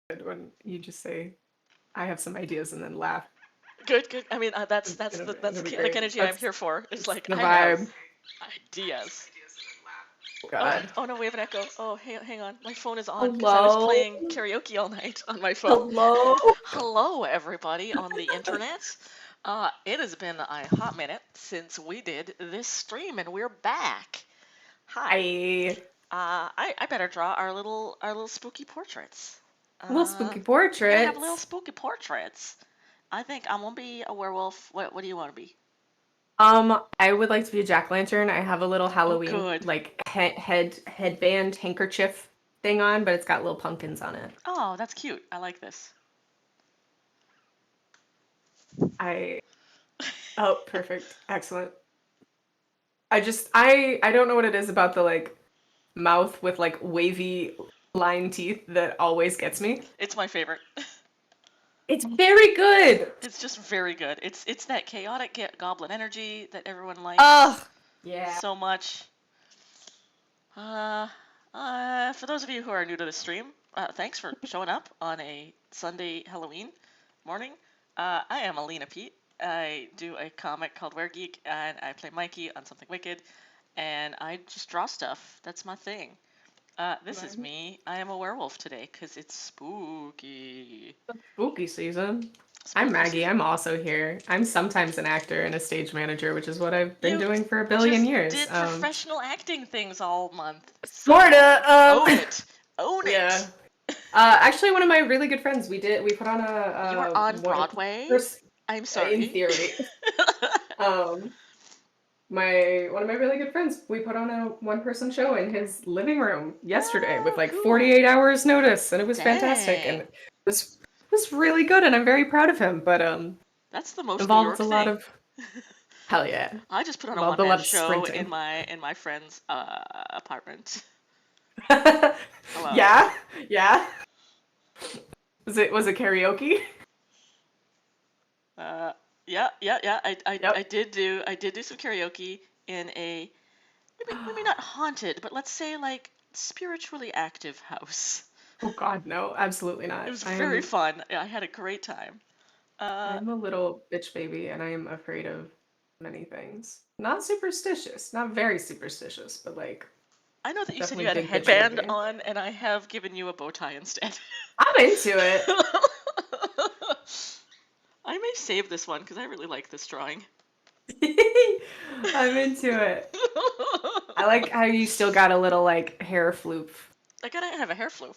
good when you just say, "I have some ideas," and then laugh. Good, good. I mean, that's It'll be the great. energy I'm here for. It's That's like the I have vibe. ideas. Oh, God. oh no, we have an echo. Oh, hang on. My phone is on because I was Hello? playing karaoke all night on my phone. Hello? Hello, everybody on the internet. It has been a hot minute since we did this stream, and we're back. Hi. I I better draw our little spooky portraits. little spooky We're gonna have little portraits. spooky portraits. I think I'm gonna be a werewolf. What do you want to be? I would like to be a jack-o'-lantern. I have a little Oh, Halloween good. like headband handkerchief thing on, but it's got little pumpkins on it. Oh, that's cute. I like this. I Oh, perfect. Excellent. I don't know what it is about the like mouth with like wavy line teeth that always gets me. It's my favorite. It's very good. It's just very good. It's that chaotic goblin energy that everyone likes Ugh. Yeah. so much. For those of you who are new to the stream, thanks for showing up on a Sunday Halloween morning. I am Alina Pete. I do a comic called Were Geek, and I play Mikey on Something Wicked, and I just draw stuff. That's my thing. This is me. I am a werewolf today because it's spooky. Spooky season. I'm Spooky Maggie. season. I'm also here. I'm sometimes an actor and a stage manager, which is what I've been You doing for a billion just years. did professional acting things all month. Sorta. Own it. Own Yeah. it. Actually, one of my really good friends, we put on a You were on Broadway? I'm sorry. in theory. One of my really good friends, we put on a one-person show in his living room yesterday with like cool. 48 hours notice, and it was Dang. fantastic, and it was really good, and I'm very proud of him. But That's the most New involved York a lot thing. of hell yeah. I just put on a Involved a one-man lot of show sprinting. in my friend's apartment. Yeah, yeah. Was it karaoke? Yeah. Yep. I did do some karaoke in a maybe not haunted, but let's say like spiritually active house. Oh God, no, absolutely not. It was very fun. I had a great time. I'm a little bitch baby, and I am afraid of many things. Not superstitious, not very superstitious, but like I know that you said you definitely had a big bitch headband baby. on, and I have given you a bow tie instead. I'm into it. I may save this one because I really like this drawing. I'm into it. I like how you still got a little like hair floof. I gotta have a hair floof.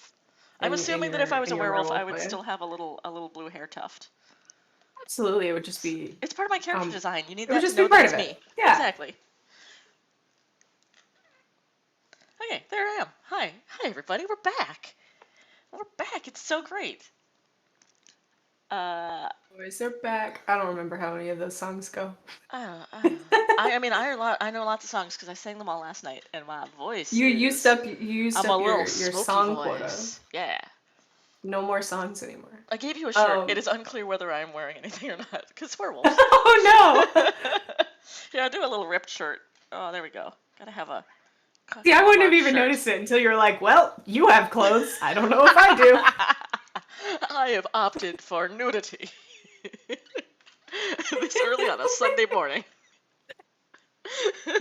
I'm in assuming that if I was in a your werewolf, I werewolf would way. still have a little blue hair tuft. Absolutely, it would just be. It's part of my character design. You need It would that to just be know part that of it's it. me. Yeah. Exactly. Okay, there I am. Hi, everybody. We're back. It's so great. Boys are back. I don't remember how any of those songs go. I don't know. I know lots of songs because I sang them all last night, and my voice. You used up your smoky song voice. quota. Yeah. No more songs anymore. I gave you a shirt. It is unclear whether I'm wearing anything or not because werewolves. Oh no! Yeah, I'll do a little ripped shirt. Oh, there we go. Gotta have a. See, I wouldn't have even noticed it until you were like, "Well, you have clothes. I don't know if I do." I have opted for nudity this early on a Sunday morning.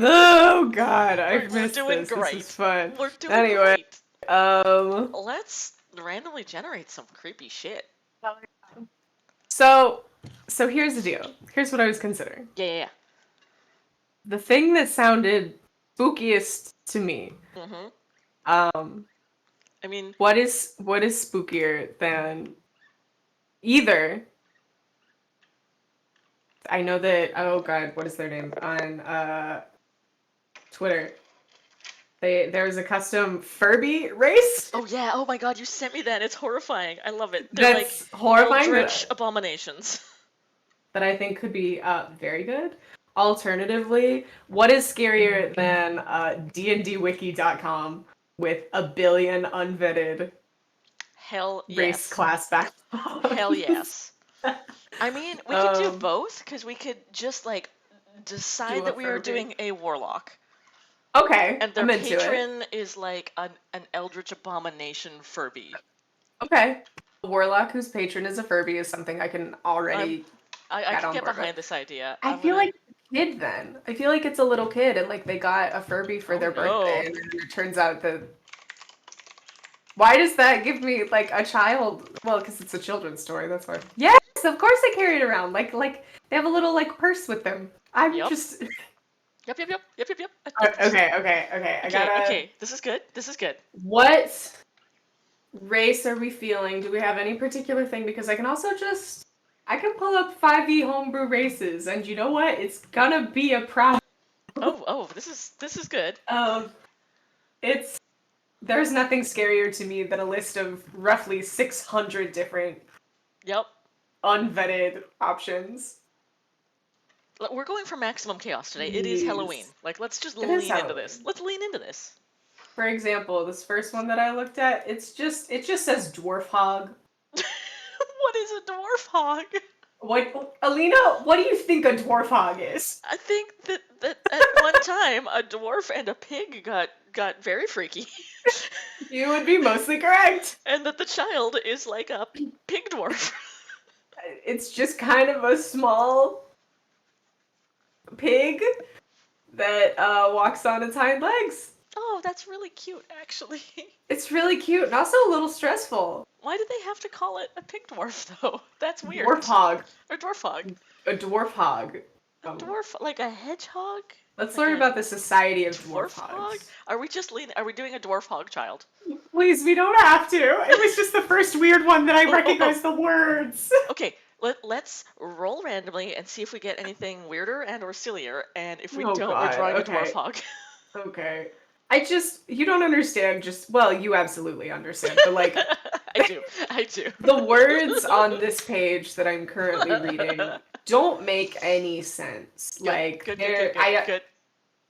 Oh God, I've We're missed doing this. great. This is fun. We're doing Anyway, great. Let's randomly generate some creepy shit. So here's the deal. Here's what I was considering. Yeah. The thing that sounded spookiest to me. I mean, what is spookier than either? I know that. Oh God, what is their name on Twitter? There was a custom Furby race. Oh yeah. Oh my God, you sent me that. It's horrifying. I love it. They're like horrifying. Eldritch abominations. That I think could be very good. Alternatively, what is scarier than dndwiki.com with a billion unvetted race class backgrounds? Hell yes. I mean, we could do both because we could just like decide that we are doing a warlock. Okay, and their patron is like an eldritch abomination Furby. Okay, warlock whose patron is a Furby is something I can already I get can on get board behind with. this idea. I feel like it's a kid then. I feel like it's a little kid and like they got a Furby for their birthday and then it turns out that why does that give me like a child? Well, because it's a children's story, that's why. Yes, of course they carry it around. Like they have a little like purse with them. I'm Yep. just Yep. okay. I gotta. Okay. This is good. What race are we feeling? Do we have any particular thing? Because I can also I can pull up 5e homebrew races, and you know what? It's gonna be a problem. Oh, this is good. There's nothing scarier to me than a list of roughly 600 different Yep. unvetted options. We're going for maximum chaos today. It is Jeez. Halloween. Like, let's just It lean is into Halloween. this. Let's lean into this. For example, this first one that I looked at, it just says dwarf hog. What is a dwarf hog? What, Alina? What do you think a dwarf hog is? I think that at one time a dwarf and a pig got very freaky. You would be mostly correct. And that the child is like a pig dwarf. It's just kind of a small pig that walks on its hind legs. Oh, that's really cute, actually. It's really cute and also a little stressful. Why did they have to call it a pig dwarf, though? That's weird. Dwarf hog. Or dwarf hog. A dwarf hog. A dwarf, like a hedgehog? Let's Like learn about the Society of dwarf Dwarf hog? Hogs. Are we doing a dwarf hog child? Please, we don't have to. It was just the first weird one that I recognized the words. Okay, let's roll randomly and see if we get anything weirder and or sillier, and if we don't, we're drawing a dwarf hog. Okay. You don't understand well, you absolutely understand, but like... I do. The words on this page that I'm currently reading don't make any sense. Good.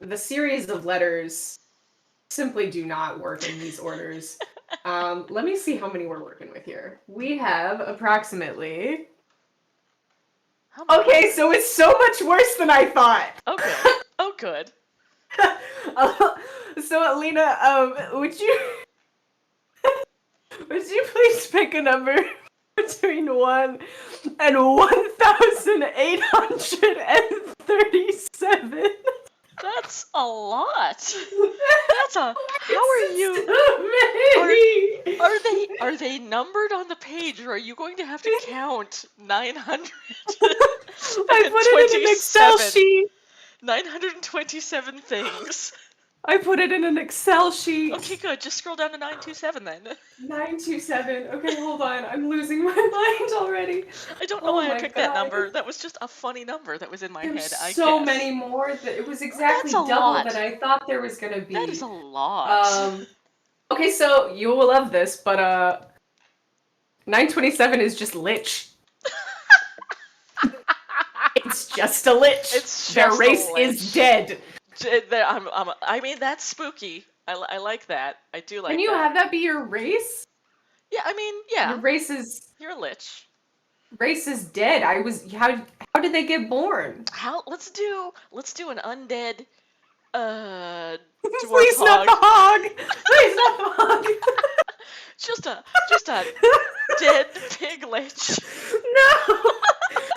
The series of letters simply do not work in these orders. Let me see how many we're working with here. We have approximately... Okay, so it's so much worse than I thought. Oh, good. So, Alina, would you please pick a number between 1 and 1,837? That's a lot. How are you? Are they numbered on the page, or are you going to have to count 900? I put it in an Excel sheet. 927 things. I put it in an Excel sheet. Okay, good. Just scroll down to 927 then. 927. Okay, hold on. I'm losing my mind already. I don't know why I picked that number. That was just a funny number that was in my head. So many more. It was exactly double that I thought there was gonna be. That is a lot. Okay, so you will love this, but 927 is just lich. It's just a lich. Their race is dead. I mean, that's spooky. I like that. I do like that. Can you have that be your race? Yeah, I mean, yeah. Your race is... You're a lich. Race is dead. How did they get born? Let's do an undead, dwarf Please hog. not the hog! Please not the hog! just a dead pig lich. No!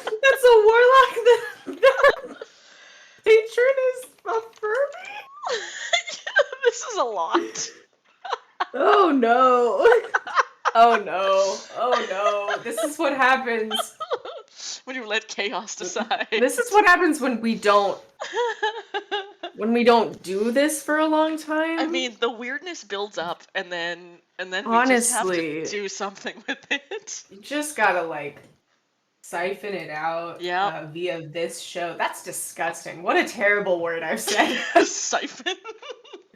That's a warlock that patron is a Furby? This is a lot. Oh no. Oh no. Oh no. This is what happens. When you let chaos decide. This is what happens when we don't do this for a long time. I mean, the weirdness builds up and then Honestly, we just have to do something with it. You just gotta like siphon it out Yep. Via this show. That's disgusting. What a terrible word I've said. Siphon?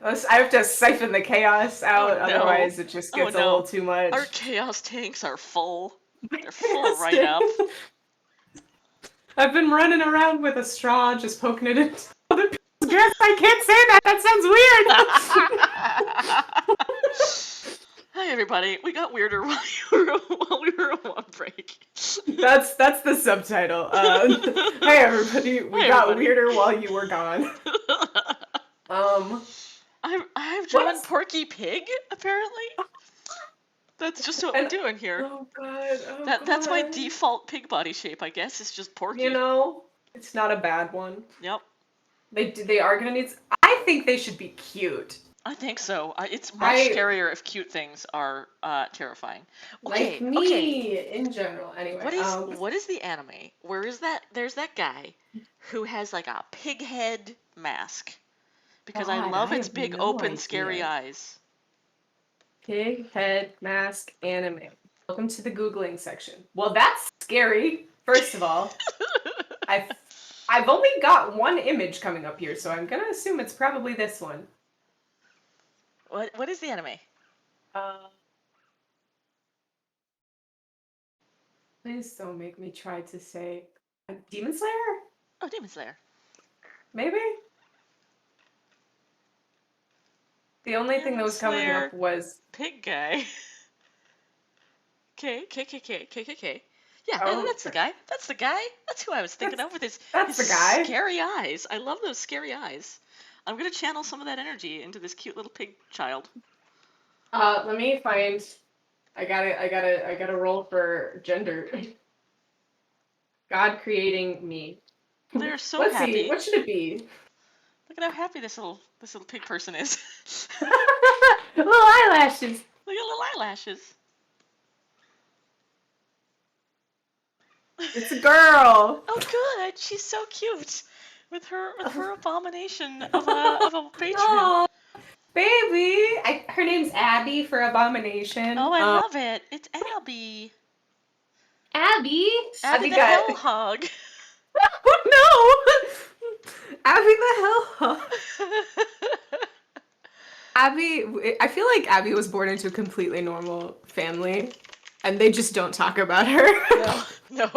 I have to siphon the chaos out, Oh, no. Otherwise it just gets a little too much. Our chaos tanks are full. They're full right up. I've been running around with a straw, just poking it into other people's dress. I can't say that. That sounds weird. Hi everybody. We got weirder while we were on break. That's the subtitle. Hey everybody. We got weirder while you were gone. I've drawn Porky Pig, apparently. That's just what we're doing here. Oh god, oh That's my god. default pig body shape, I guess. It's just porky. You know, it's not a bad one. Yep. They are gonna need. I think they should be cute. I think so. It's much scarier if cute things are terrifying. Okay, Like me in general. Anyway, what is the anime? Where is that? There's that guy who has like a pig head mask. Because I God, love I its have big no open idea. scary eyes. Pig head mask anime. Welcome to the Googling section. Well, that's scary. First of all, I've only got one image coming up here, so I'm gonna assume it's probably this one. What is the anime? Please don't make me try to say Demon Slayer? Oh, Demon Slayer. Maybe? The only thing that was coming up was pig guy. K. Yeah, Oh, that's the guy. That's the guy. That's who I was thinking of with his the guy. Scary eyes. I love those scary eyes. I'm gonna channel some of that energy into this cute little pig child. Let me find. I gotta roll for gender. God creating me. They're so Let's happy. see. What should it be? Look at how happy this little pig person is. Little eyelashes. Look at little eyelashes. It's a girl. Oh, good. She's so cute with her abomination of a patron. Oh, baby. Her name's Abby for abomination. Oh, I love it. It's Abby. Abby. Abby the hell hog. Oh no! Abby the hell hog. Abby, I feel like Abby was born into a completely normal family, and they just don't talk about her. No.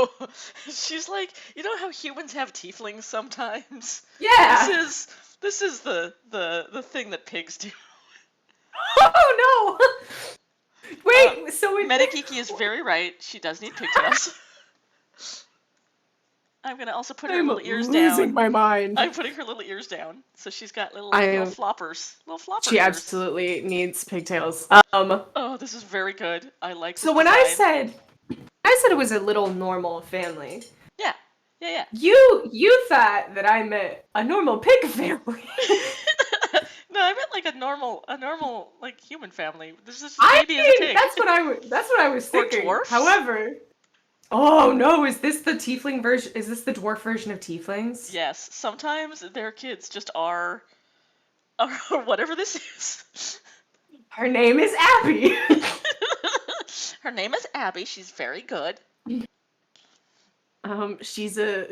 She's like, you know how humans have tieflings sometimes? Yeah. This is the thing that pigs do. Oh no! Wait, so Metagiki is very right. She does need pigtails. I'm gonna also put her little ears down. I'm losing my mind. I'm putting her little ears down, so she's got little floppers. Little flopper She ears. absolutely needs pigtails. Oh, this is very good. I like this So when design. I said it was a little normal family. Yeah. You thought that I meant a normal pig family. No, I meant like a normal like human family. There's this baby as a pig. That's what I was thinking. Dwarfs? However, oh no, is this the tiefling version? Is this the dwarf version of tieflings? Yes. Sometimes their kids just are whatever this is. Her name is Abby. Her name is Abby. She's very good. She's a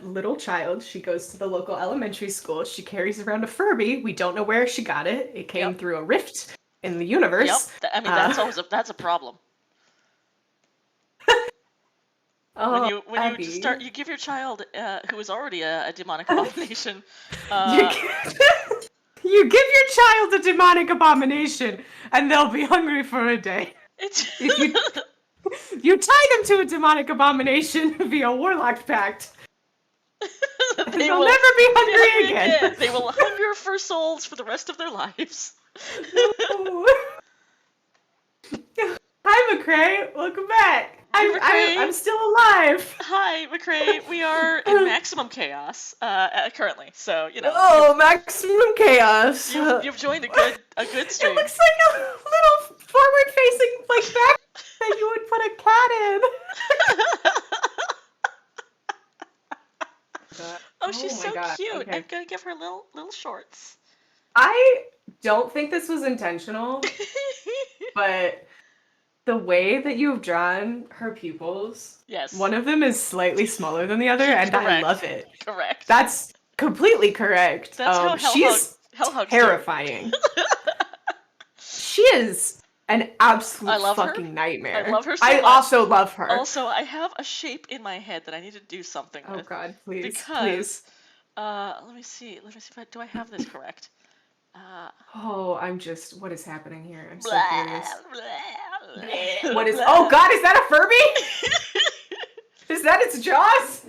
little child. She goes to the local elementary school. She carries around a Furby. We don't know where she got it. It came through a rift in the universe. Yep. I mean, that's a problem. Oh, when you give your child who is already a demonic abomination. You give your child a demonic abomination, and they'll be hungry for a day. You tie them to a demonic abomination via warlock pact. They'll never be hungry again. They will hunger for souls for the rest of their lives. Hi, McCrae. Welcome back. I'm still alive. Hi, McCrae. We are in maximum chaos currently, so you know. Oh, maximum chaos. You've joined a good stream. It looks like a little forward-facing back that you would put a cat in. Oh, she's so cute. Okay. I'm gonna give her little shorts. I don't think this was intentional, but the way that you've drawn her pupils, yes, one of them is slightly smaller than the other, and correct. I love it. Correct. That's completely correct. That's how she's terrifying. She is an absolute fucking nightmare. I love her so I much. also love her. Also, I have a shape in my head that I need to do something with. Oh god, please. Because, let me see if do I have this correct? What is happening here? I'm so Blah, curious. blah, What is, blah. oh god, is that a Furby? Is that its jaws?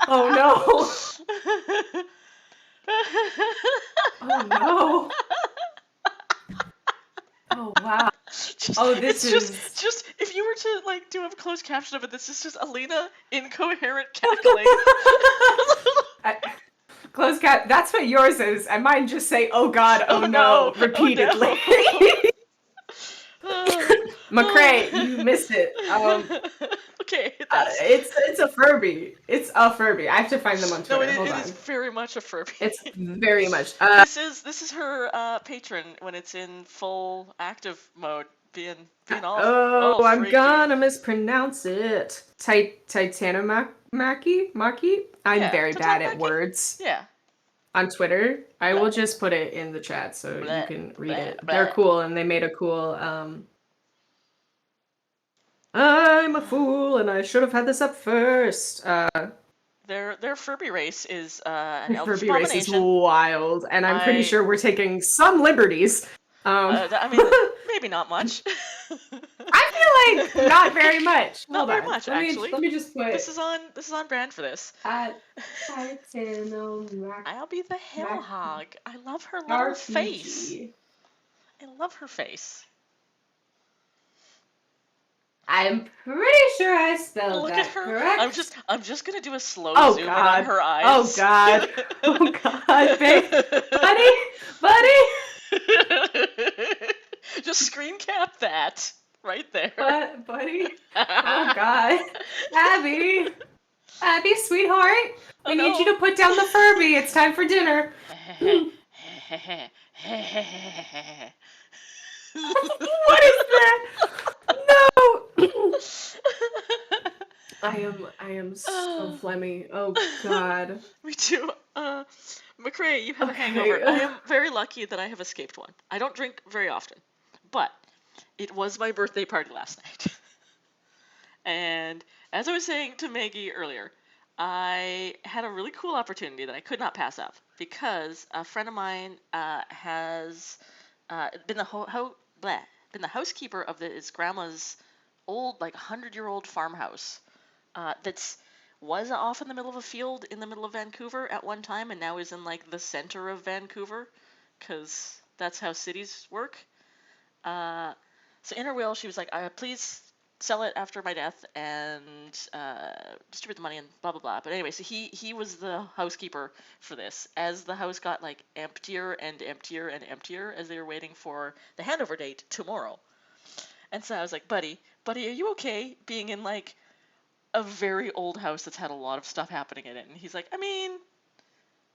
Oh no. Oh no. Oh wow. Oh, this it's is just if you were to like do a closed caption of it, this is just Alina incoherent cackling. closed cap. That's what yours is, and mine just say "Oh God, oh, Oh no" no! repeatedly. Oh no! McCrae, you missed it. Okay, that's It's a Furby. It's a Furby. I have to find them on no. Twitter. Hold It is on. very much a Furby. It's very much. This is her patron when it's in full active mode, being Oh, all I'm freaky. gonna mispronounce it. Maki. I'm Yeah, very bad at Tatanaki? words. Yeah. On Twitter, I Blah, will just put it in the chat so you blah, can read blah, it. They're blah. cool, and they made a cool. I'm a fool, and I should have had this up first. Their Furby race is an elvish Furby race is abomination. wild, and I'm pretty I sure we're taking some liberties. I mean maybe not much. I feel like not very much. Not Hold very on. much Let actually. me just put This is on brand for this. Titanomac I'll be the hell hog. I love her little face. RPG. I love her face. I'm pretty sure I spelled Look at that her. correct. I'm just gonna do a slow Oh zoom in God. on her eyes. Oh God. Oh God, babe. Buddy. Just screen cap that right there. Buddy. Oh God. Abby, sweetheart. We need you to put down the Furby. It's time for dinner. What is that? No. I am so phlegmy. Oh God. Me too. McCrae, you have a hangover. I am very lucky that I have escaped one. I don't drink very often, but it was my birthday party last night. And as I was saying to Maggie earlier, I had a really cool opportunity that I could not pass up because a friend of mine has been the housekeeper of his grandma's old, like 100-year-old farmhouse that's was off in the middle of a field in the middle of Vancouver at one time and now is in like the center of Vancouver because that's how cities work. So in her will, she was like, please sell it after my death and distribute the money and blah, blah, blah. But anyway, so he was the housekeeper for this as the house got like emptier and emptier and emptier as they were waiting for the handover date tomorrow. And so I was like, buddy, are you okay being in like a very old house that's had a lot of stuff happening in it? And he's like, I mean,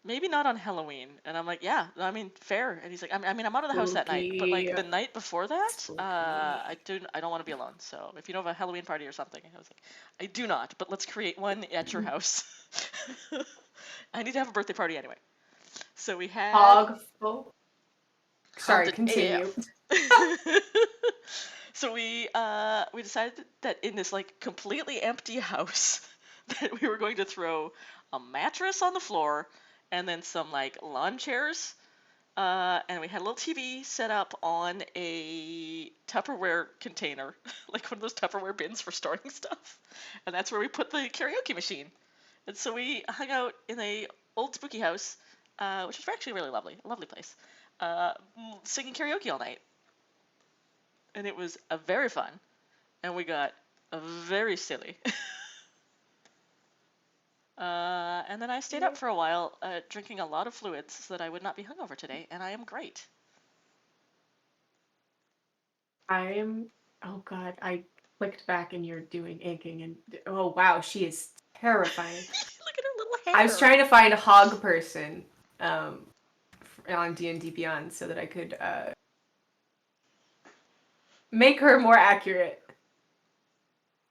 maybe not on Halloween. And I'm like, yeah, I mean, fair. And he's like, I mean, I'm out of the house that night, but like the night before that, I don't want to be alone. So if you know of a Halloween party or something, I was like, I do not, but let's create one at your house. I need to have a birthday party anyway. So we had Hogful. Sorry, continue. So we decided that in this like completely empty house that we were going to throw a mattress on the floor and then some like lawn chairs, and we had a little TV set up on a Tupperware container, like one of those Tupperware bins for storing stuff, and that's where we put the karaoke machine. And so we hung out in a old spooky house, which was actually really lovely, a lovely place, singing karaoke all night. And it was very fun, and we got very silly. And then I stayed up for a while, drinking a lot of fluids so that I would not be hungover today, and I am great. Oh God, I clicked back and you're doing inking, and oh wow, she is terrifying. Look at her little hair. I was trying to find a hog person on D&D Beyond so that I could make her more accurate.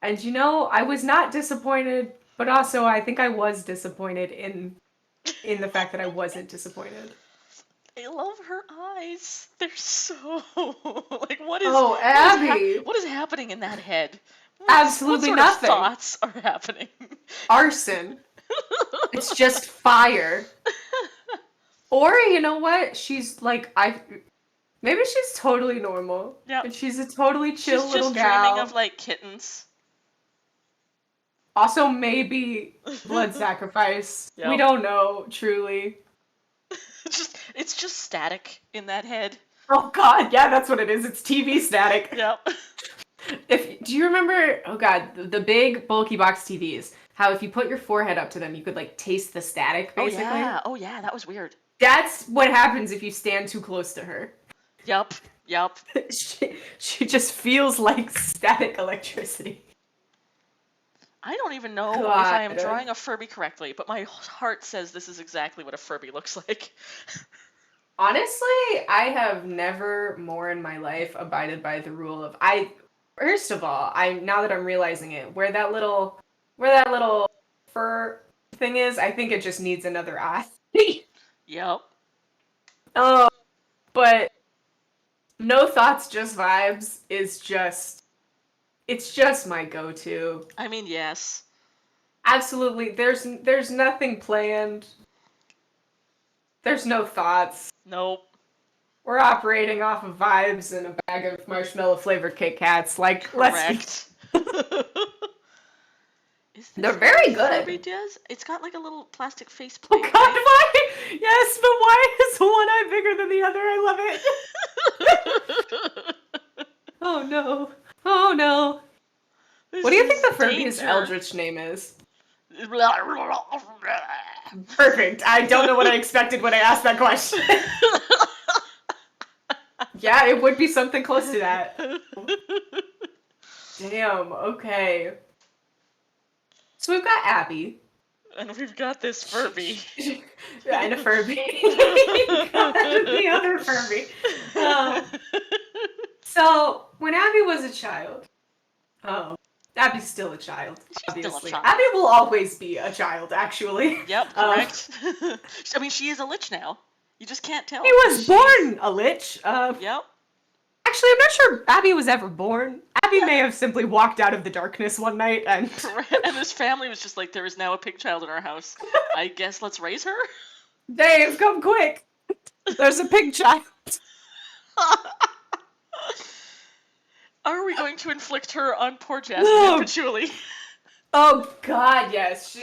And you know, I was not disappointed, but also I think I was disappointed in the fact that I wasn't disappointed. I love her eyes. They're so like what is Abby. What is happening in that head? Absolutely what sort nothing. Of thoughts are happening. Arson. It's just fire. Or you know what? She's like maybe she's totally normal. Yeah. And she's a totally chill little gal. She's just dreaming of like kittens. Also, maybe blood sacrifice. Yep. We don't know, truly. It's just static in that head. Oh god, yeah, that's what it is. It's TV static. Yep. Do you remember? Oh god, the big bulky box TVs. How if you put your forehead up to them, you could like taste the static, Oh basically. yeah. Oh yeah. That was weird. That's what happens if you stand too close to her. Yep. Yep. she just feels like static electricity. I don't even know if I am drawing a Furby correctly, but my heart says this is exactly what a Furby looks like. Honestly, I have never more in my life abided by the rule of first of all, now that I'm realizing it, where that little fur thing is, I think it just needs another eye. Yep. Oh, but no thoughts, just vibes is it's just my go-to. I mean, yes. Absolutely. There's nothing planned. There's no thoughts. Nope. We're operating off of vibes and a bag of marshmallow flavored Kit Kats. Like, Correct. Is this They're very what good. Furby does? It's got like a little plastic Oh faceplate. god, Right? why? Yes, but why is one eye bigger than the other? I love it. Oh no. Oh no. What do you think the Furby's eldritch name is? Perfect. I don't know what I expected when I asked that question. Yeah, it would be something close to that. Damn, okay. So we've got Abby. And we've got this Furby. And a Furby. The other Furby. So, when Abby was a child, Abby's still a child, obviously. Still a child. Abby will always be a child, actually. Yep, correct. I mean, she is a lich now. You just can't tell. He was born a lich. Yep. Actually, I'm not sure Abby was ever born. Abby may have simply walked out of the darkness one night and... Correct. And his family was just like, there is now a pig child in our house. I guess let's raise her? Dave, come quick! There's a pig child. Are we going to inflict her on poor Jasmine No. and Patchouli? Oh god, yes.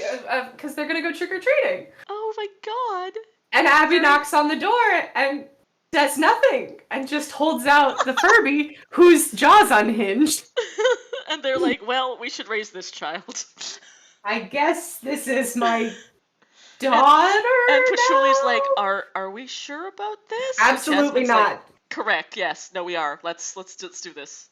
Because they're gonna go trick-or-treating. Oh my god. And Abby knocks on the door and does nothing and just holds out the Furby whose jaw's unhinged. And they're like, well, we should raise this child. I guess this is my daughter. And Patchouli's now? like, are we sure about this? Absolutely Jasmine's not. like, correct, yes. No, we are. Let's do this.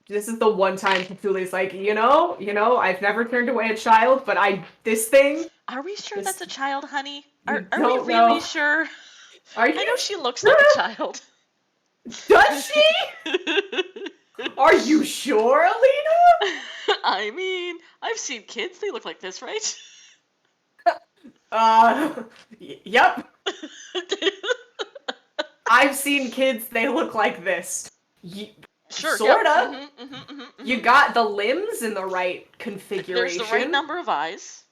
This is the one time Patchouli's like, you know, I've never turned away a child, but this thing. Are we sure that's a child, honey? We Are don't we really know. sure? Are you? I know she looks like a child. Does she? Are you sure, Alina? I mean, I've seen kids. They look like this, right? Yep. I've seen kids, they look like this. Sure. Sorta. Yep. You got the limbs in the right configuration. There's the right number of eyes.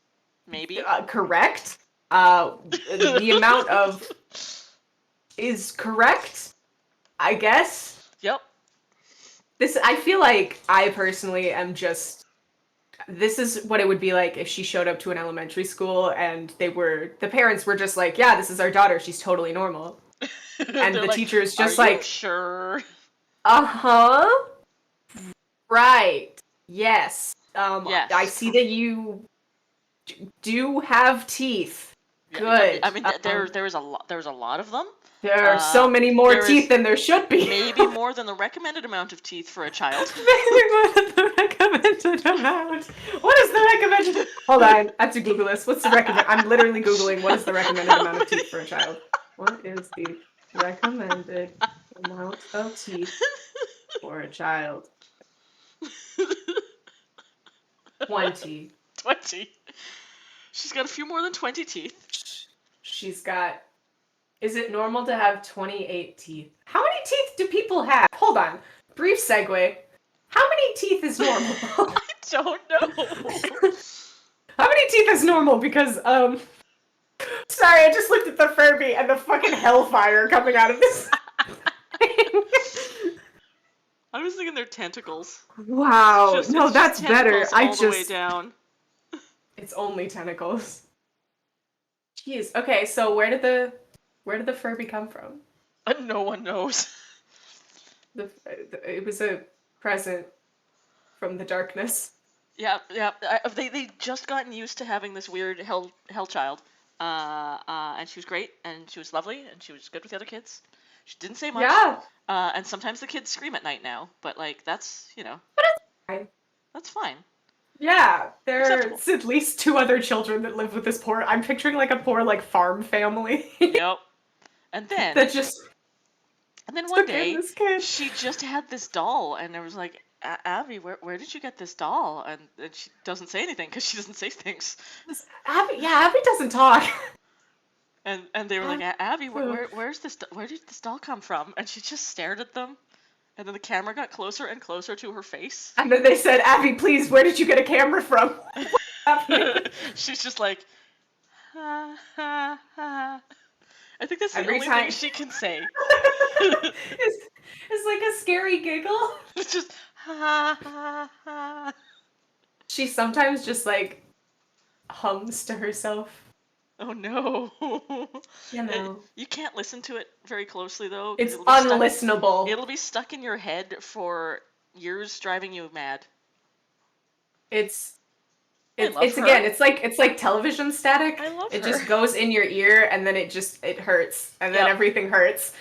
Maybe. Correct. The amount of is correct, I guess. Yep. I feel like I personally am just... This is what it would be like if she showed up to an elementary school and the parents were just like, yeah, this is our daughter, she's totally normal. And the like, teacher is just are like, you sure? Uh-huh. Right. Yes. Yes. I see that you do have teeth. Yeah, Good. I mean, there's a lot of them. There are so many more there teeth is than there should be. Maybe more than the recommended amount of teeth for a child. Maybe more than the recommended amount. What is the recommended? Hold on, I have to Google this. What's the recommend? I'm literally Googling what is the recommended amount of teeth for a child. What is the recommended amount of teeth for a child? 20. 20. She's got a few more than 20 teeth. She's got... Is it normal to have 28 teeth? How many teeth do people have? Hold on. Brief segue. How many teeth is normal? I don't know. How many teeth is normal? Because, Sorry, I just looked at the Furby and the fucking hellfire coming out of this thing. I was thinking they're tentacles. Wow. It's No, just that's better. tentacles all the way down. It's only tentacles. Jeez. Okay, so where did the Furby come from? No one knows. It was a present from the darkness. Yeah, yeah. They just gotten used to having this weird hell child. And she was great, and she was lovely, and she was good with the other kids. She didn't say much. Yeah. And sometimes the kids scream at night now, but like that's Fine. that's fine. Yeah, Acceptable. there's at least 2 other children that live with this poor. I'm picturing like a poor like farm family Yep. And then that just one took in day this kid. she just had this doll, and there was like, Abby, where did you get this doll? And she doesn't say anything because she doesn't say things. Abby doesn't talk. And they were like, Abby, Ugh. where did this doll come from? And she just stared at them. And then the camera got closer and closer to her face. And then they said, Abby, please, where did you get a camera from? What's happening? She's just like, ha, ha, ha. I think that's the Every only time- thing she can say. It's like a scary giggle. It's just, ha, ha, ha. She sometimes just like hums to herself. Oh no. You know. You can't listen to it very closely though. It's it'll be stuck- unlistenable. It'll be stuck in your head for years, driving you mad. It's love her. again, it's like television static. I love it her. just goes in your ear and then it hurts. And then Yep. everything hurts.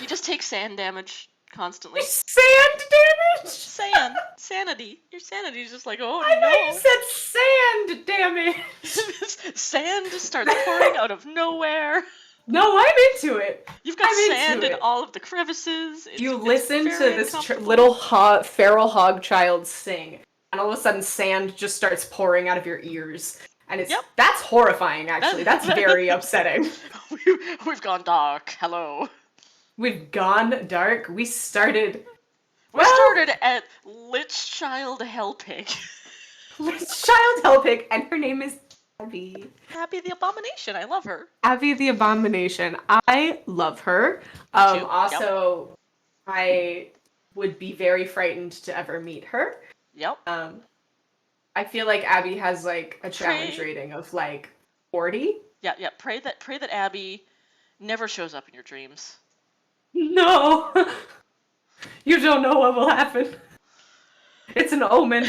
You just take sand damage constantly. Sand damage? Sanity. Your sanity is just like, oh I no. thought you said sand damage. Sand just starts pouring out of nowhere. No, I'm into it. You've got I'm into sand in it. all of the crevices. You It's listen to very this uncomfortable. little feral hog child sing, and all of a sudden sand just starts pouring out of your ears. And that's horrifying, actually. That's very upsetting. We've gone dark. Hello. We've gone dark. We started At Lich Child Hellpig. Lich Child Hellpig, and her name is Abby. Abby the Abomination. I love her. Abby the Abomination. I love her. too. Also, I would be very frightened to ever meet her. Yep. I feel like Abby has like a challenge rating of like 40. Yeah. Pray that Abby never shows up in your dreams. No. You don't know what will happen. It's an omen.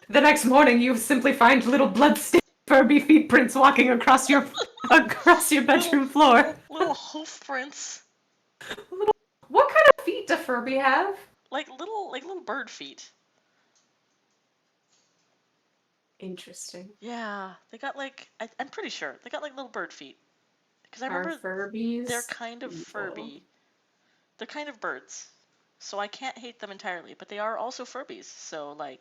The next morning, you simply find little bloodstained Furby feet prints walking across your bedroom floor. Little hoof prints. What kind of feet do Furby have? Like little bird feet. Interesting. Yeah, they got like I'm pretty sure they got like little bird feet. Because I Are remember Furbies they're kind of evil? Furby. They're kind of birds. So I can't hate them entirely, but they are also Furbies. So like,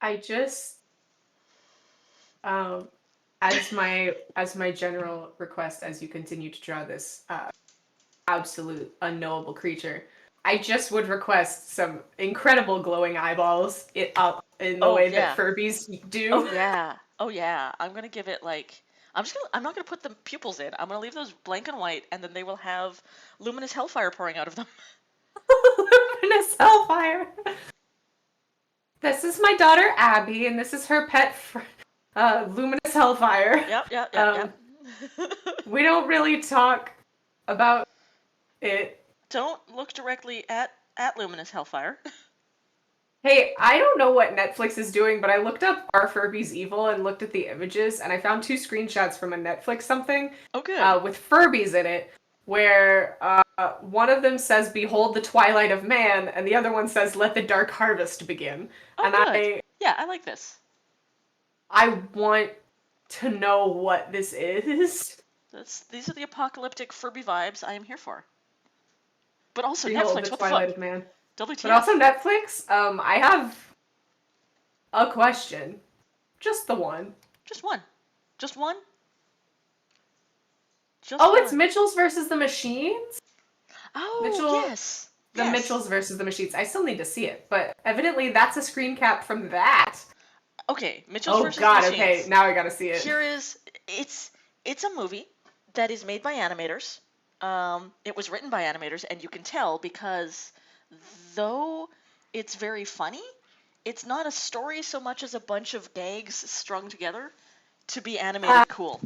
I just as my general request as you continue to draw this absolute unknowable creature, I just would request some incredible glowing eyeballs in the way that Furbies do. Oh yeah. I'm gonna give it like I'm not gonna put the pupils in. I'm gonna leave those blank and white, and then they will have luminous hellfire pouring out of them. Luminous hellfire. This is my daughter Abby, and this is her pet, Luminous Hellfire. Yep. We don't really talk about it. Don't look directly at luminous hellfire. Hey, I don't know what Netflix is doing, but I looked up Are Furbies Evil and looked at the images, and I found 2 screenshots from a Netflix something with Furbies in it, where one of them says, "Behold the twilight of man," and the other one says, "Let the dark harvest begin." Oh, and good. I like this. I want to know what this is. These are the apocalyptic Furby vibes I am here for. But also Behold Netflix, the what twilight the of man. fuck? WTF. But also Netflix, I have a question. Just the one. Just one. Just one? It's Mitchell's versus the Machines? Oh, yes. The Mitchells versus the Machines. I still need to see it, but evidently that's a screen cap from that. Okay, Mitchell's versus the Machines. okay, now I gotta see it. It's a movie that is made by animators. It was written by animators, and you can tell because though it's very funny, it's not a story so much as a bunch of gags strung together to be animated cool.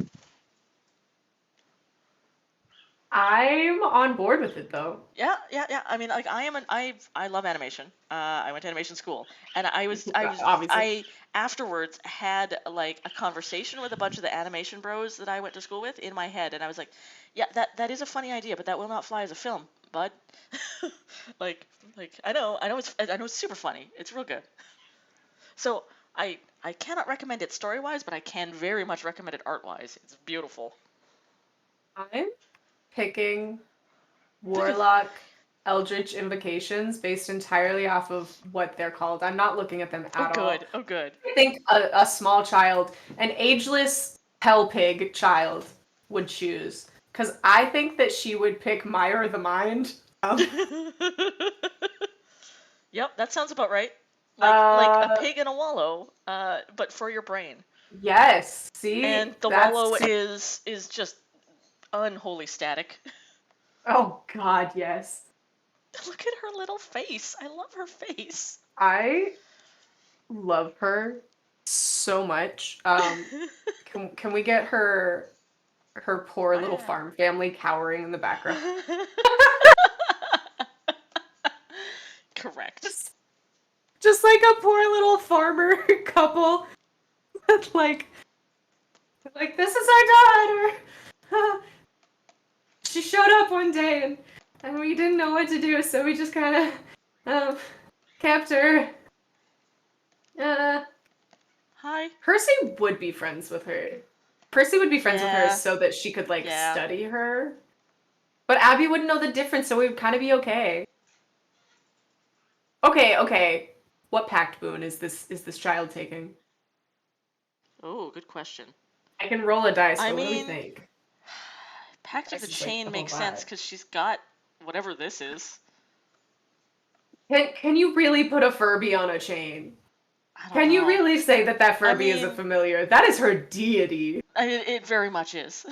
I'm on board with it though. Yeah, yeah, yeah. I mean, like I love animation. I went to animation school, and Obviously. I afterwards had like a conversation with a bunch of the animation bros that I went to school with in my head, and I was like, yeah, that is a funny idea, but that will not fly as a film, bud. like like I know it's super funny. It's real good. So I cannot recommend it story wise, but I can very much recommend it art wise. It's beautiful. I'm picking Warlock Eldritch Invocations based entirely off of what they're called. I'm not looking at them Oh at all. good, oh good. I think a small child, an ageless hell pig child, would choose. Because I think that she would pick Mire the Mind. Yep, that sounds about right. Like a Uh, pig in a wallow, but for your brain. yes. See, And the wallow that's. is just unholy static. Oh God, yes. Look at her little face. I love her face. I love her so much. Can we get her poor little Yeah. farm family cowering in the background? Correct. Just like a poor little farmer couple that's like this is our daughter. She showed up one day and we didn't know what to do, so we just kind of kept her. Uh, Hi. Percy would be friends with her. Percy would be friends with her Yeah. so that she could like Yeah. study her. But Abby wouldn't know the difference, so we would kind of be okay. Okay. What pact boon is this child taking? Oh, good question. I can roll a dice, I but what do we mean, think? Pact of the Dice is like Chain the whole makes sense vibe. because she's got whatever this is. Can you really put a Furby on a chain? I don't Can you know. really say that that I Furby is a mean, familiar? That is her deity. it very much is.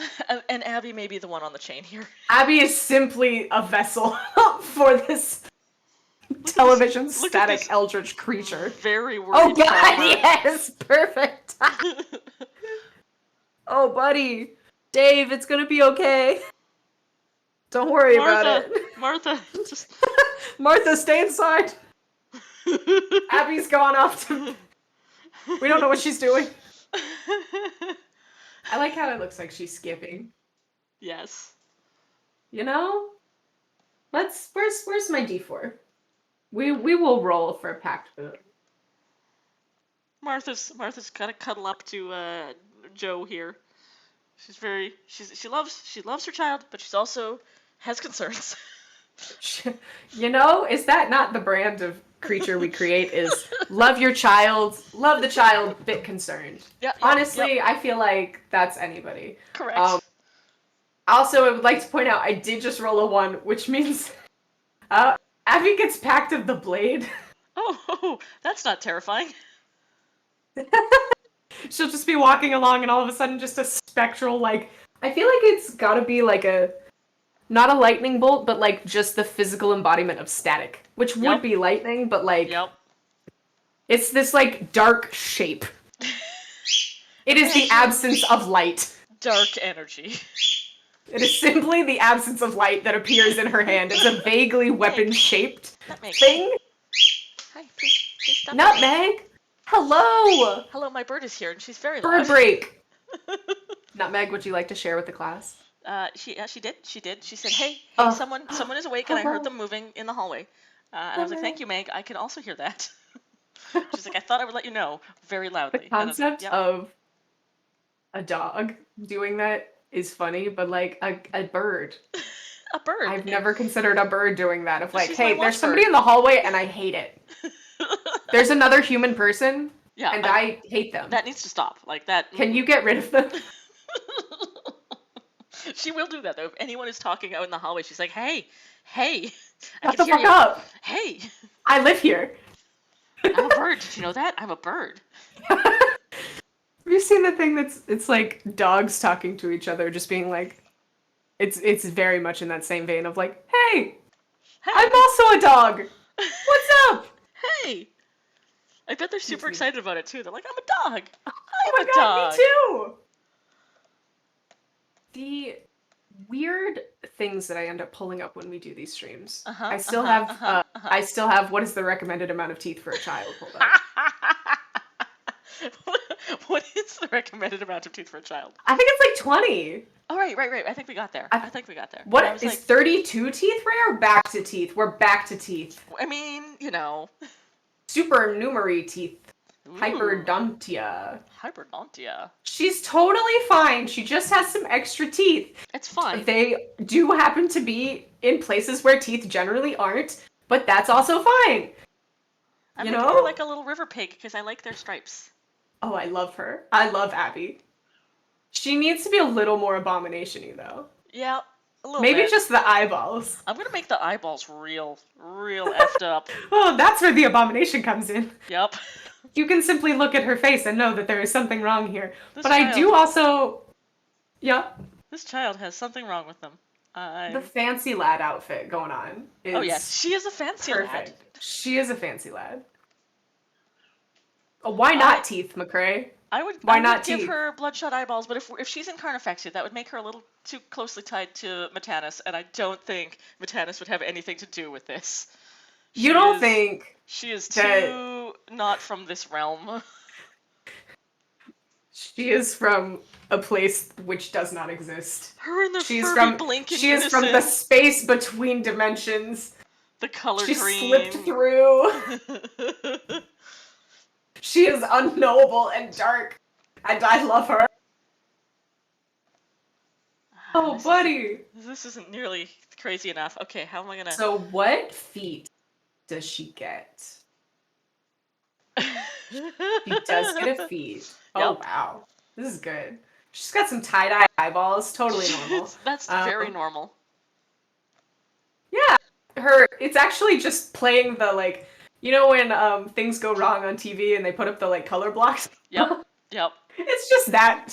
And Abby may be the one on the chain here. Abby is simply a vessel for this television Look at static this eldritch creature. very Oh worried God, farmer. yes, perfect. Oh, buddy, Dave, it's gonna be okay. Don't worry about Martha, it. Martha, just. Martha, stay inside. Abby's gone off to. We don't know what she's doing. I like how it looks like she's skipping. Yes. You know? Where's my D4? We will roll for a pact boon. Martha's gotta cuddle up to Joe here. She loves her child, but she's also has concerns. You know, is that not the brand of creature we create? Is love your child, love the child, bit concerned. Yep. Honestly, I feel like that's anybody. Correct. Also, I would like to point out I did just roll a 1, which means Abby gets pact of the blade. Oh, that's not terrifying. She'll just be walking along and all of a sudden just a spectral, like, I feel like it's gotta be like not a lightning bolt, but like just the physical embodiment of static, which would Yep. be lightning, but like, Yep. it's this like dark shape. It is the absence of light. Dark energy. It is simply the absence of light that appears in her hand. It's a vaguely weapon-shaped thing. Hi, please stop. Nutmeg! Hello! Hello, my bird is here, and she's very Bird loud. break! Nutmeg, would you like to share with the class? She did. She said, "Hey, Oh. someone is awake, and I heard Hello. them moving in the hallway." And I was like, "Thank you, Meg. I can also hear that." She's like, "I thought I would let you know very The loudly." concept Yep. of a dog doing that is funny, but like a bird. A bird. I've never considered a bird doing that. Of like, She's my hey, there's watchbird. somebody in the hallway and I hate it. There's another human person Yeah, and I hate them. that needs to stop. Like that. Can you get rid of them? She will do that though. If anyone is talking out in the hallway, she's like, "Hey, I Shut can the hear fuck you. up. Hey, I live here. I'm a bird. Did you know that? I'm a bird." Have you seen the thing it's like dogs talking to each other, just being like, it's very much in that same vein of like, hey, Hey, I'm also a dog. What's up? hey. I bet they're super excited about it too. They're like, "I'm a dog. Oh I'm my a god, dog." me too. weird things that I end up pulling up when we do these streams. Uh-huh, I still uh-huh, have uh-huh, uh-huh. I still have what is the recommended amount of teeth for a child pulled up. What is the recommended amount of teeth for a child? I think it's like 20. Oh, right. I think we got there. I think we got there. What I was is like, 32 teeth rare? Back to teeth. We're back to teeth. I mean, you know. Supernumerary teeth. Ooh, Hyperdontia. hyperdontia. She's totally fine. She just has some extra teeth. It's fine. They do happen to be in places where teeth generally aren't, but that's also fine. I'm You gonna know? give her like a little river pig because I like their stripes. Oh, I love her. I love Abby. She needs to be a little more abomination-y, though. Yeah, a little Maybe bit. just the eyeballs. I'm gonna make the eyeballs real effed up. Oh, that's where the abomination comes in. Yep. You can simply look at her face and know that there is something wrong here. This But I child- do also... Yeah. This child has something wrong with them. The fancy lad outfit going on is Oh yes, she is a fancy perfect. lad. She is a fancy lad. Oh, why not teeth, McCrae? I would give teeth? her bloodshot eyeballs, but if she's in carnifexia, that would make her a little too closely tied to Metanus, and I don't think Metanus would have anything to do with this. You don't think she is that- too not from this realm? She is from a place which does not exist. Her and the She's Furby from blink in She is from the unison. space between dimensions. The color She green. slipped through. She is unknowable and dark, and I love her. Oh, buddy. This isn't nearly crazy enough. Okay, how am I gonna? So what feet does she get? She does get a feet. Oh, Yep. wow. This is good. She's got some tie-dye eyeballs. Totally normal. That's very normal. Yeah. It's actually just playing the, like, you know when things go wrong on TV and they put up the, like, color blocks? Yep. Yep. It's just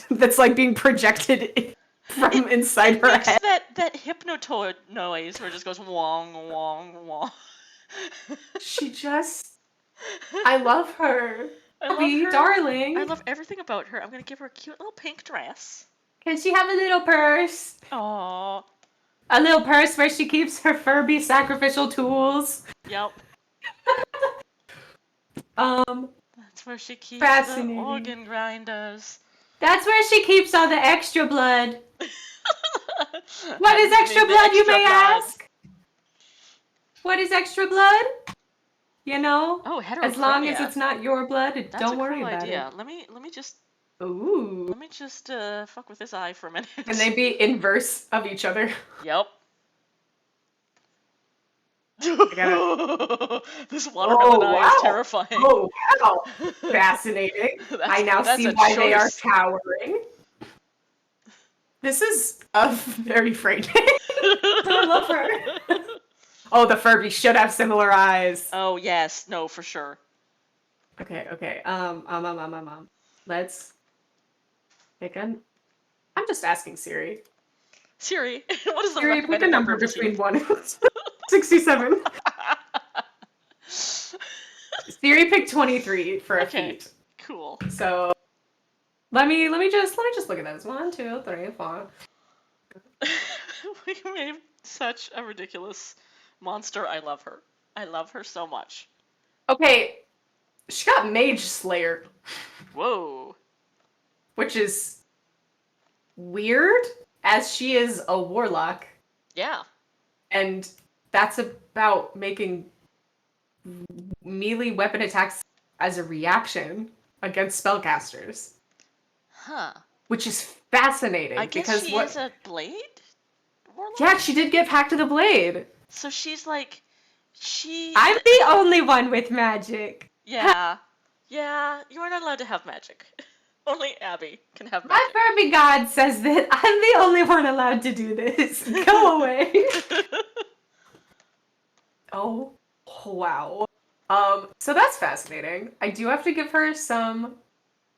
that's, like, being projected from inside her Makes head. that hypnotoad noise where it just goes wong, wong, wong. She just... I love her. I love Abby, her. darling. I love everything about her. I'm gonna give her a cute little pink dress. Can she have a little purse? Aww. A little purse where she keeps her Furby sacrificial tools. Yep. That's where she keeps the Fascinating. organ grinders. That's where she keeps all the extra blood. What is extra blood, you may ask? What is extra blood? You know? Oh, heterochromia. As long as it's not your blood, That's don't a worry cool about idea. it. Let me just Ooh. fuck with this eye for a minute. Can they be inverse of each other? Yep. gotta- This watermelon Oh, eye wow. is terrifying. Oh, wow. Fascinating. I now that's see a why they are choice. cowering. This is very frightening. I love her. Oh, the Furby should have similar eyes. Oh yes, no, for sure. Okay. Let's pick an. I'm just asking Siri. Siri, what is the Siri, pick a recommended number of between teeth? 1 and 67. Siri picked 23 for a Okay. feet. Cool. So let me just look at those. 1, 2, 3, 4. We made such a ridiculous monster. I love her. I love her so much. Okay, she got Mage Slayer, Whoa. which is weird, as she is a warlock, Yeah. and that's about making melee weapon attacks as a reaction against spellcasters, Huh. which is fascinating. I guess because she is a blade warlock? Yeah, she did give Hack to the Blade. So she's like, I'm the only one with magic. Yeah. Yeah, you are not allowed to have magic. Only Abby can have My magic. Furby god says that I'm the only one allowed to do this. Go away. Oh, wow. So that's fascinating. I do have to give her some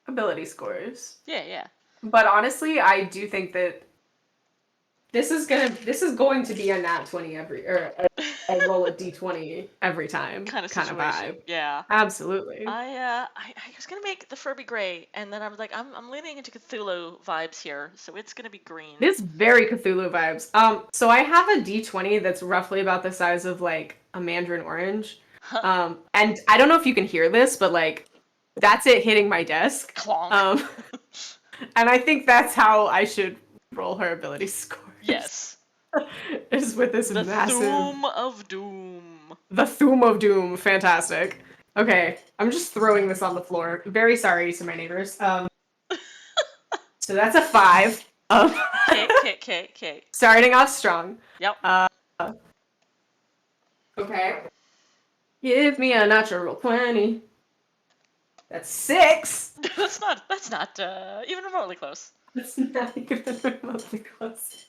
ability scores. Yeah. But honestly, I do think that this is going to be a nat 20 every a roll a d20 every time kind of kind of situation. vibe. Yeah. Absolutely. I was gonna make the Furby gray, and then I was like, I'm leaning into Cthulhu vibes here, so it's gonna be green. It is very Cthulhu vibes. So I have a d20 that's roughly about the size of like a mandarin orange. And I don't know if you can hear this, but like that's it hitting my desk. Clonk. And I think that's how I should roll her ability scores. Yes. Is with this The massive Thoom of Doom. The Thoom of Doom. Fantastic. Okay, I'm just throwing this on the floor. Very sorry to my neighbors. So that's a 5. Okay. Starting off strong. Yep. Okay. Give me a natural 20. That's 6. That's not even remotely close. That's not even remotely close.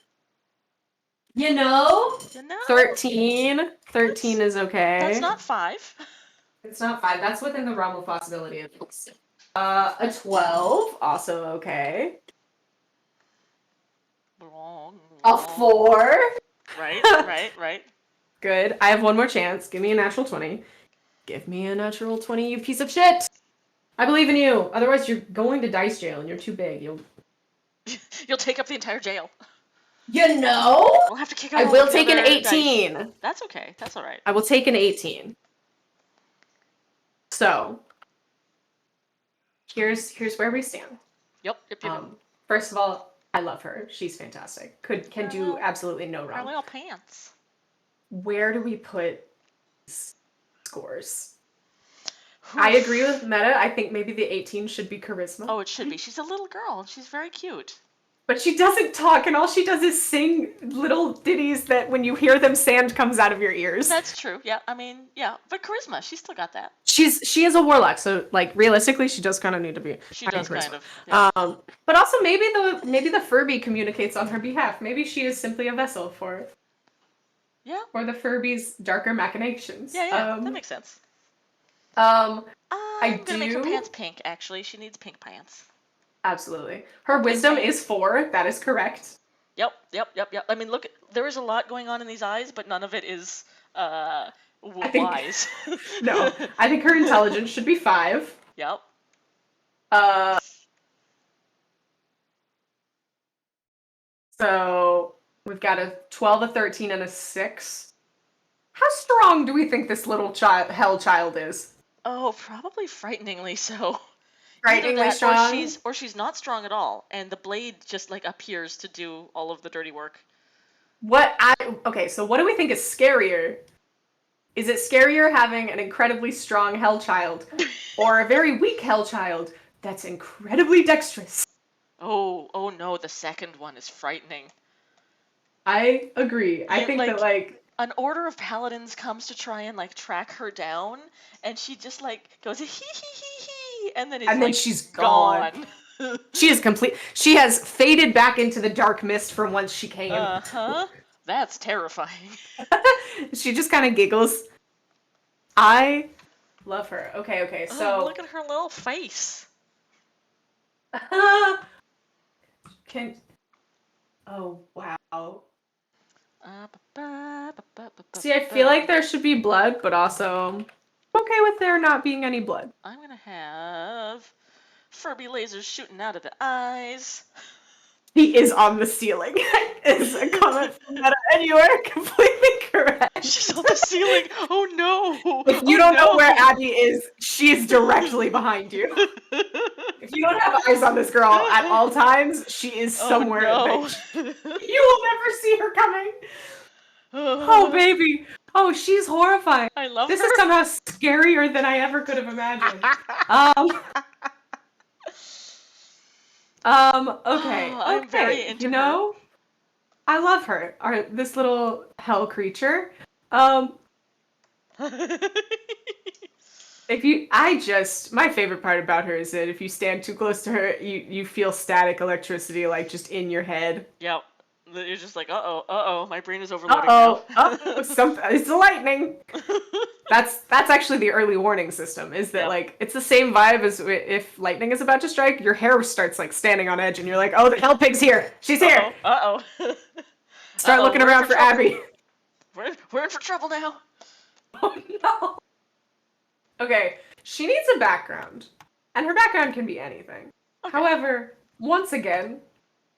You know? 13. 13 is okay. That's not 5. It's not 5. That's within the realm of possibility. A 12. Also okay. A 4. Right. Good. I have one more chance. Give me a natural 20. Give me a natural 20, you piece of shit! I believe in you. Otherwise, you're going to dice jail and you're too big. You'll take up the entire jail. You know? We'll have to kick out I all will of the take an other 18. Dice. That's okay. That's all right. I will take an 18. So, here's where we stand. Yep. First of all, I love her. She's fantastic. Can do absolutely no Her wrong. little pants. Where do we put scores? I agree with Meta. I think maybe the 18 should be charisma. Oh, it should be. She's a little girl, and she's very cute. But she doesn't talk, and all she does is sing little ditties that when you hear them, sand comes out of your ears. That's true. Yeah, I mean, yeah. But charisma, she's still got that. She is a warlock, so like realistically, she does kind of need to be. She does kind of. Yeah. But also maybe the Furby communicates on her behalf. Maybe she is simply a vessel for. Yeah. For the Furby's darker machinations. Yeah, that makes sense. I'm gonna make her pants pink. Actually, she needs pink pants. Absolutely. Her wisdom is 4. That is correct. Yep. I mean, look, there is a lot going on in these eyes, but none of it is wise. No, I think her intelligence should be 5. Yep. So we've got a 12, a 13, and a 6. How strong do we think this little hell child is? Oh, probably frighteningly so. Frighteningly strong? Or she's not strong at all, and the blade just like appears to do all of the dirty work. Okay, so what do we think is scarier? Is it scarier having an incredibly strong hell child, or a very weak hell child that's incredibly dexterous? Oh no, the second one is frightening. I agree. I think that like an order of paladins comes to try and like track her down, and she just like goes hee hee hee hee, and then she's gone. She is complete. She has faded back into the dark mist from whence she came. That's terrifying. She just kind of giggles. I love her. Okay. So look at her little face. Oh wow. See, I feel like there should be blood, but also I'm okay with there not being any blood. I'm gonna have Furby lasers shooting out of the eyes. He is on the ceiling. Is a comment from Meta, and you are completely correct. She's on the ceiling. Oh no! If you don't know where Abby is, she is directly behind you. If you don't have eyes on this girl at all times, she is somewhere. No. You will never see her coming. Oh baby. Oh, she's horrifying. I love this her. Is somehow scarier than I ever could have imagined. Okay. I'm very into you know, her. I love her. This little hell creature. My favorite part about her is that if you stand too close to her, you feel static electricity like just in your head. Yep. You're just like, my brain is overloading now. It's the lightning. That's actually the early warning system. Is that like it's the same vibe as if lightning is about to strike, your hair starts like standing on edge, and you're like, oh, the hell pig's here. She's here. Uh-oh. Start looking around for Abby. We're in for trouble now. Oh no. Okay, she needs a background, and her background can be anything. Okay. However, once again,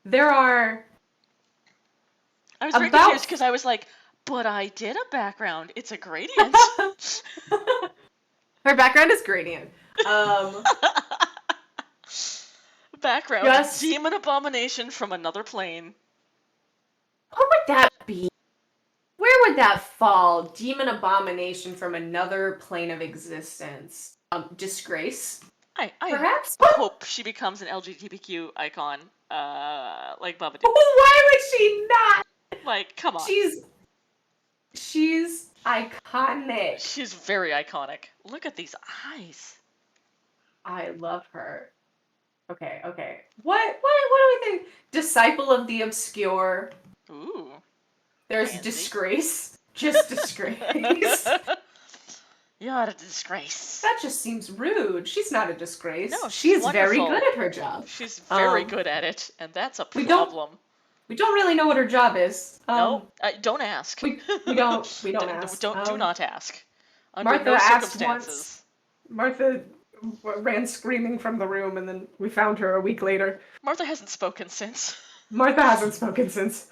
there are I was very about confused because I was like, but I did a background. It's a gradient. her background is gradient. Background. Just Demon abomination from another plane. what would that be? Where would that fall? Demon abomination from another plane of existence. Disgrace, I perhaps? hope she becomes an LGBTQ icon, like Babadook. Why would she not? Like, come on. She's iconic. She's very iconic. Look at these eyes. I love her. Okay. What do we think? Disciple of the obscure. Ooh. There's Fancy. disgrace. Just disgrace. You're a disgrace. That just seems rude. She's not a disgrace. No, she's very wonderful. good at her job. She's very good at it, and that's a we don't- problem. We don't really know what her job is. No, don't ask. We don't ask. Do not ask. Under Martha no asked circumstances. Martha ran screaming from the room, and then we found her a week later. Martha hasn't spoken since. Martha hasn't spoken since.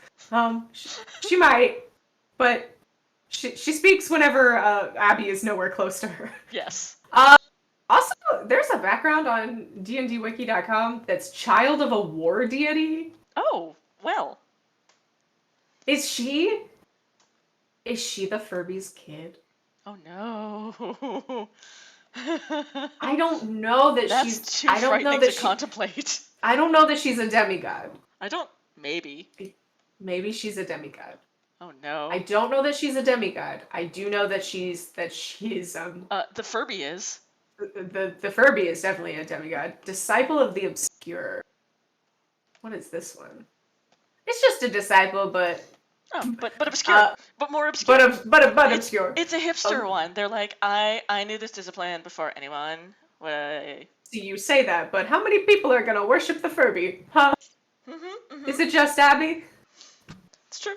She might, but she speaks whenever Abby is nowhere close to her. Yes. Also, there's a background on dndwiki.com that's child of a war deity. Oh, well. Is she the Furby's kid? Oh no. I don't know that That's she's. too I don't know frightening that to contemplate. I don't know that she's a demigod. Maybe. Maybe she's a demigod. Oh no. I don't know that she's a demigod. I do know that she's the Furby is. the Furby is definitely a demigod. Disciple of the obscure. What is this one? It's just a disciple, but but obscure. But more obscure. But obscure. It's a hipster one. They're like, I knew this discipline before anyone. Way. So you say that, but how many people are gonna worship the Furby? Huh? Is it just Abby? It's true.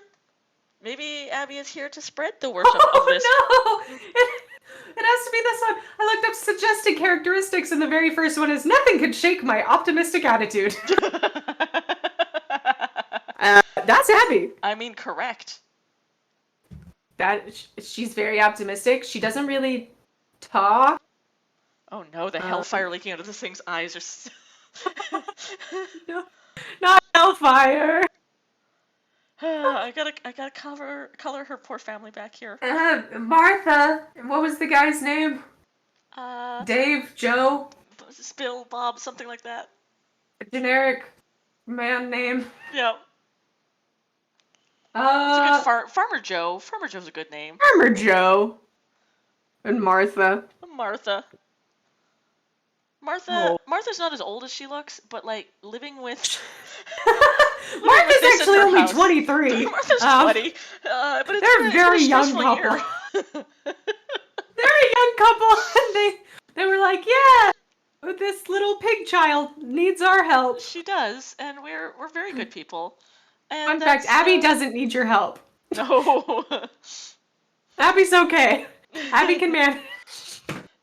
Maybe Abby is here to spread the worship of this. Oh no! It has to be this one. I looked up suggested characteristics, and the very first one is nothing could shake my optimistic attitude. That's Abby. I mean, correct. She's very optimistic. She doesn't really talk. Oh no, the hellfire leaking out of this thing's eyes are. No, not hellfire. I gotta color her poor family back here. Martha. What was the guy's name? Dave, Joe. Bill, Bob, something like that. A generic man name. Yeah. It's a good Farmer Joe. Farmer Joe's a good name. Farmer Joe. And Martha. Martha. Oh. Martha's not as old as she looks, but like living with. Martha's actually only 23. Martha's 20. But they're a very young couple. They're a young couple, and they were like, yeah, this little pig child needs our help. She does, and we're very good people. And Fun fact, Abby doesn't need your help. No. Abby's okay. Abby can manage.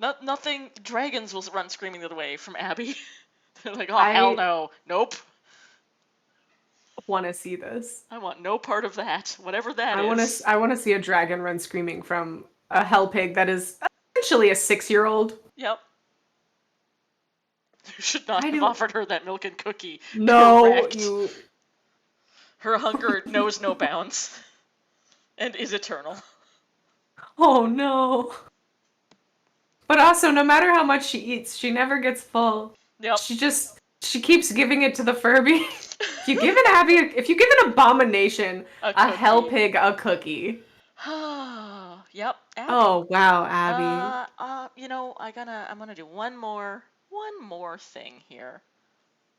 Nothing. Dragons will run screaming the other way from Abby. They're like, oh, hell no. Nope. Want to see this. I want no part of that. Whatever that is. I want to see a dragon run screaming from a hell pig that is essentially a 6-year-old. Yep. You should not have offered her that milk and cookie. No, correct. Her hunger knows no bounds. And is eternal. Oh no. But also, no matter how much she eats, she never gets full. Yep. She keeps giving it to the Furby. If you give an abomination a hell pig a cookie. Yep. Abby. Oh wow, Abby. I'm gonna do one more thing here.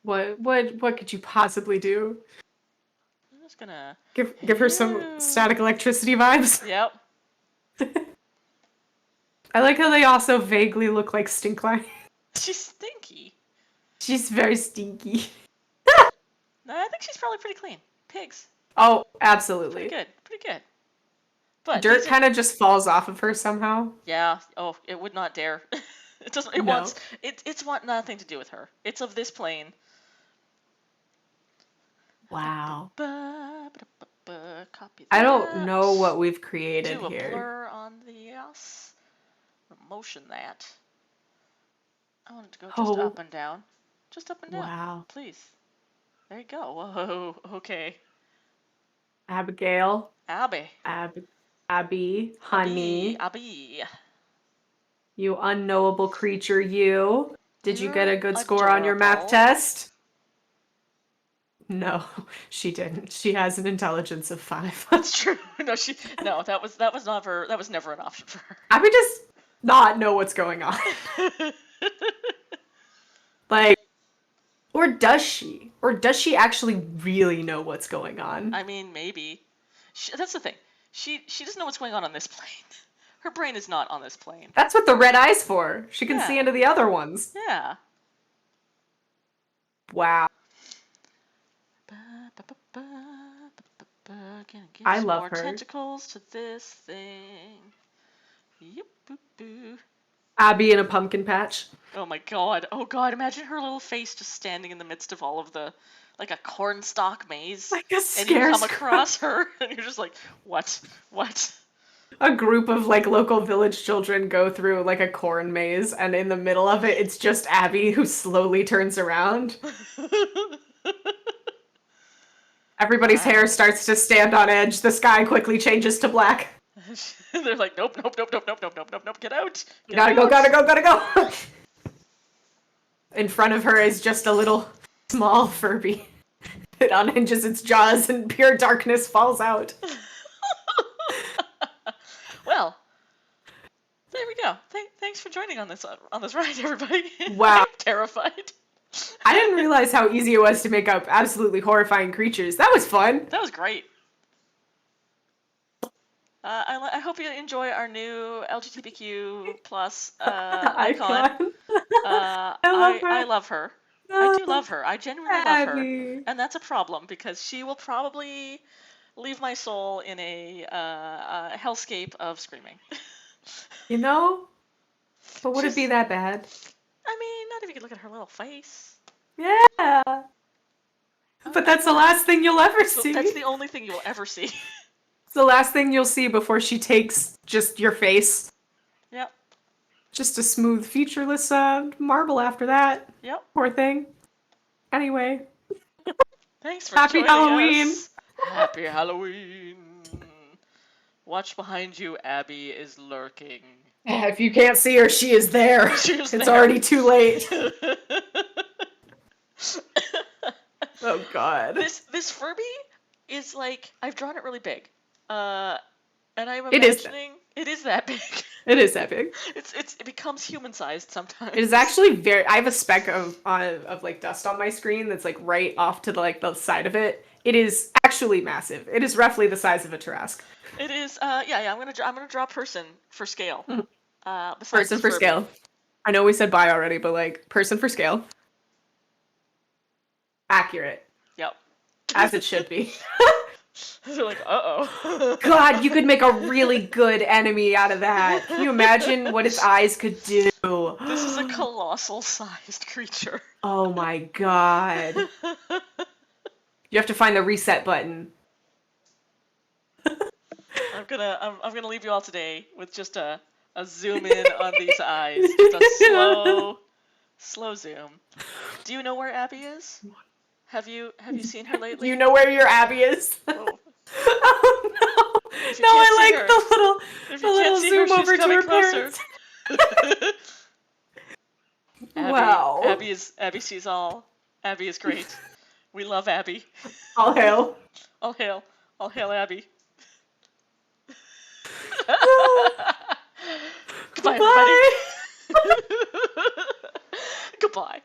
What could you possibly do? I'm just gonna give her some static electricity vibes. Yep. I like how they also vaguely look like stink line. She's stinky. She's very stinky. No, I think she's probably pretty clean. Pigs. Oh, absolutely. Pretty good. But Dirt these are, kind of just falls off of her somehow. yeah. Oh, it would not dare. It doesn't. It No. wants. It's want nothing to do with her. It's of this plane. Wow. Copy I don't that. know what we've created Do a here. blur on the yes. Motion that. I want it to go just Oh, up and down. Just up and down. wow. Please. There you go. Whoa. Okay. Abigail. Abby. Abby, honey. Abby. You unknowable creature, you. Did you get You're a good score on your math adorable. test? No, she didn't. She has an intelligence of 5. That's true. No, that was never an option for her. Abby does not know what's going on. Like, or does she? Or does she actually really know what's going on? I mean, maybe. That's the thing. She doesn't know what's going on this plane. Her brain is not on this plane. That's what the red eye's for. She can Yeah. see into the other ones. Yeah. Wow. Gonna give I some love more her. tentacles to this thing. Yep, boo boo. Abby in a pumpkin patch. Oh my god. Oh god, imagine her little face just standing in the midst of all of the, like a cornstalk maze. Like a And you come scarecrow. across her, and you're just like, what? What? A group of like local village children go through like a corn maze, and in the middle of it, it's just Abby who slowly turns around. Everybody's hair starts to stand on edge. The sky quickly changes to black. They're like, nope, nope, nope, nope, nope, nope, nope, nope, nope, get out. Gotta go, gotta go, gotta go. In front of her is just a little small Furby. It unhinges its jaws and pure darkness falls out. Well, there we go. Thanks for joining on this ride, everybody. Wow. I'm terrified. I didn't realize how easy it was to make up absolutely horrifying creatures. That was fun. That was great. I hope you enjoy our new LGBTQ plus icon. I love her. I do love her. I genuinely love her. Abby. And that's a problem because she will probably leave my soul in a hellscape of screaming. You know? But would it be that bad? I mean, not if you could look at her little face. Yeah. But that's the last thing you'll ever see. That's the only thing you'll ever see. It's the last thing you'll see before she takes just your face. Yep. Just a smooth, featureless marble after that. Yep. Poor thing. Anyway. Thanks for Happy joining Halloween. us. Happy Halloween. Watch behind you, Abby is lurking. If you can't see her, she is there. She's It's there. already too late. Oh god. This Furby is like, I've drawn it really big. And I'm It is imagining it is that big. It is that big. It becomes human sized sometimes. It is actually very. I have a speck of like dust on my screen that's like right off to the side of it. It is actually massive. It is roughly the size of a Tarrasque. It is. Yeah. I'm gonna draw person for scale. Besides Person for Furby. scale. I know we said bye already, but like person for scale. Accurate. Yep. As it should be. They're like, uh-oh. God, you could make a really good enemy out of that. Can you imagine what its eyes could do? This is a colossal-sized creature. Oh my god. You have to find the reset button. I'm gonna leave you all today with just a zoom in on these eyes. Just a slow zoom. Do you know where Abby is? Have you seen her lately? You know where your Abby is? Oh. Oh no! If you No, can't I see like her- the If you little can't see her, zoom she's over to coming her closer. parents. Wow. Abby sees all. Abby is great. We love Abby. All hail. All hail Abby. Goodbye, everybody. Bye. Goodbye.